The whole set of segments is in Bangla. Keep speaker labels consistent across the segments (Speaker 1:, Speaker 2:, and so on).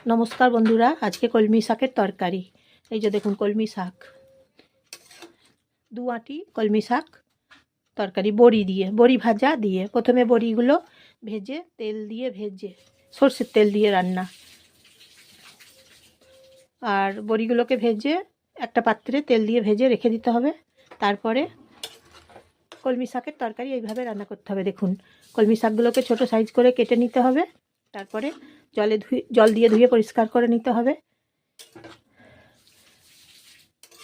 Speaker 1: নমস্কার বন্ধুরা, আজকে কলমি শাকের তরকারি। এই যে দেখুন কলমি শাক, 2 আঁটি কলমি শাক তরকারি, বড়ি দিয়ে, বড়ি ভাজা দিয়ে। প্রথমে বড়িগুলো ভেজে তেল দিয়ে ভেজে, সর্ষের তেল দিয়ে রান্না। আর বড়িগুলোকে ভেজে একটা পাত্রে তেল দিয়ে ভেজে রেখে দিতে হবে। তারপরে কলমি শাকের তরকারি এইভাবে রান্না করতে হবে। দেখুন কলমি শাকগুলোকে ছোট সাইজ করে কেটে নিতে হবে। তারপরে জল দিয়ে ধুয়ে পরিষ্কার করে নিতে হবে।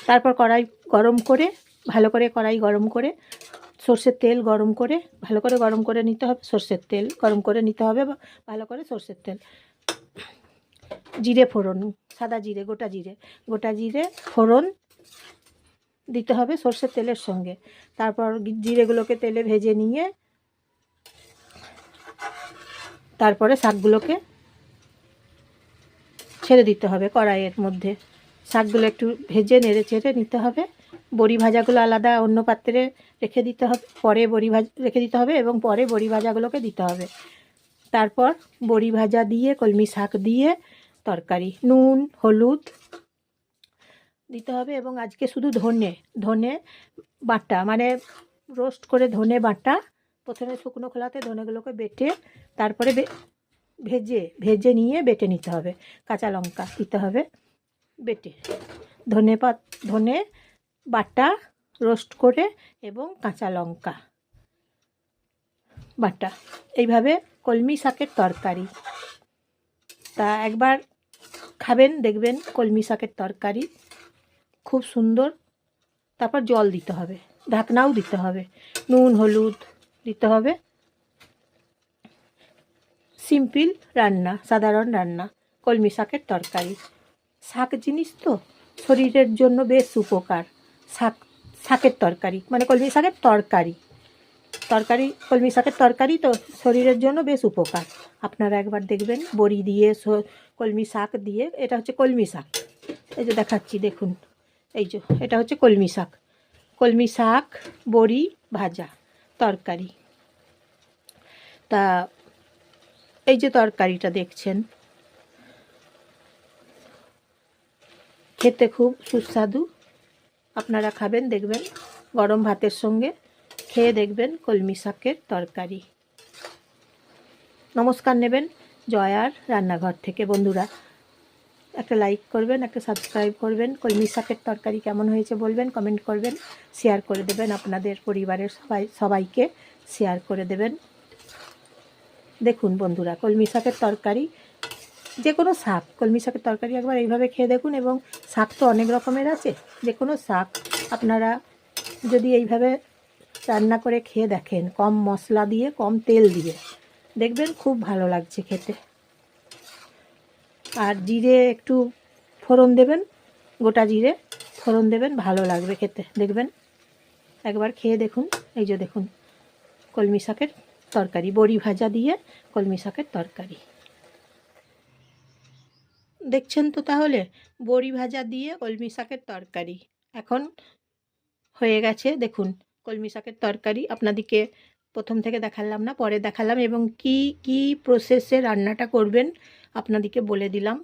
Speaker 1: তারপর কড়াই গরম করে, ভালো করে কড়াই গরম করে, সর্ষের তেল গরম করে, ভালো করে গরম করে নিতে হবে। সর্ষের তেল গরম করে নিতে হবে, ভালো করে সর্ষের তেল। জিরে ফোড়ন, সাদা জিরে, গোটা জিরে ফোড়ন দিতে হবে সর্ষের তেলের সঙ্গে। তারপর জিরেগুলোকে তেলে ভেজে নিয়ে তারপরে শাকগুলোকে ছেড়ে দিতে হবে কড়াইয়ের মধ্যে। শাকগুলো একটু ভেজে নেড়ে চেড়ে নিতে হবে। বড়ি ভাজাগুলো আলাদা অন্য পাত্রে রেখে দিতে হবে, পরে রেখে দিতে হবে এবং পরে বড়ি ভাজাগুলোকে দিতে হবে। তারপর বড়ি ভাজা দিয়ে কলমি শাক দিয়ে তরকারি, নুন হলুদ দিতে হবে। এবং আজকে শুধু ধনে বাটা, মানে রোস্ট করে ধনে বাটা, প্রথমে শুকনো খোলাতে ধনেগুলোকে বেটে তারপরে ভেজে নিয়ে বেটে নিতে হবে। কাঁচা লঙ্কা দিতে হবে বেটে, ধনে বাটা রোস্ট করে এবং কাঁচা লঙ্কা বাটা, এইভাবে কলমি শাকের তরকারি। তা একবার খাবেন, দেখবেন কলমি শাকের তরকারি খুব সুন্দর। তারপর জল দিতে হবে, ঢাকনাও দিতে হবে, নুন হলুদ দিতে হবে। সিম্পল রান্না, সাধারণ রান্না, কলমি শাকের তরকারি। শাক জিনিস তো শরীরের জন্য বেশ উপকার। শাকের তরকারি মানে কলমি শাকের তরকারি, কলমি শাকের তরকারি তো শরীরের জন্য বেশ উপকার। আপনারা একবার দেখবেন বড়ি দিয়ে কলমি শাক দিয়ে। এটা হচ্ছে কলমি শাক, এই যে দেখাচ্ছি দেখুন, এই যে এটা হচ্ছে কলমি শাক বড়ি ভাজা তরকারি। তা এই যে তরকারিটা দেখছেন, খেতে খুব সুস্বাদু। আপনারা খাবেন, দেখবেন গরম ভাতের সঙ্গে খেয়ে দেখবেন কলমি শাকের তরকারি। নমস্কার নেবেন জয়ার রান্নাঘর থেকে। বন্ধুরা একটা লাইক করবেন, একটা সাবস্ক্রাইব করবেন। কলমি শাকের তরকারি কেমন হয়েছে বলবেন, কমেন্ট করবেন, শেয়ার করে দেবেন, আপনাদের পরিবারের সবাইকে শেয়ার করে দেবেন। দেখুন বন্ধুরা কলমি শাকের তরকারি, যে কোনো শাক, কলমি শাকের তরকারি একবার এইভাবে খেয়ে দেখুন। এবং শাক তো অনেক রকমের আছে, যে কোনো শাক আপনারা যদি এইভাবে রান্না করে খেয়ে দেখেন, কম মশলা দিয়ে কম তেল দিয়ে, দেখবেন খুব ভালো লাগছে খেতে। আর জিরে একটু ফোড়ন দেবেন, গোটা জিরে ফোড়ন দেবেন, ভালো লাগবে খেতে, দেখবেন একবার খেয়ে দেখুন। এই যে দেখুন কলমি শাকের তরকারি, বড়ি ভাজা দিয়ে কলমি শাকের তরকারি দেখছেন তো। তাহলে বড়ি ভাজা দিয়ে কলমি শাকের তরকারি এখন হয়ে গেছে। দেখুন কলমি শাকের তরকারি আপনাদেরকে প্রথম থেকে দেখালাম না, পরে দেখালাম, এবং কি কি প্রসেসে রান্নাটা করবেন আপনাদেরকে বলে দিলাম।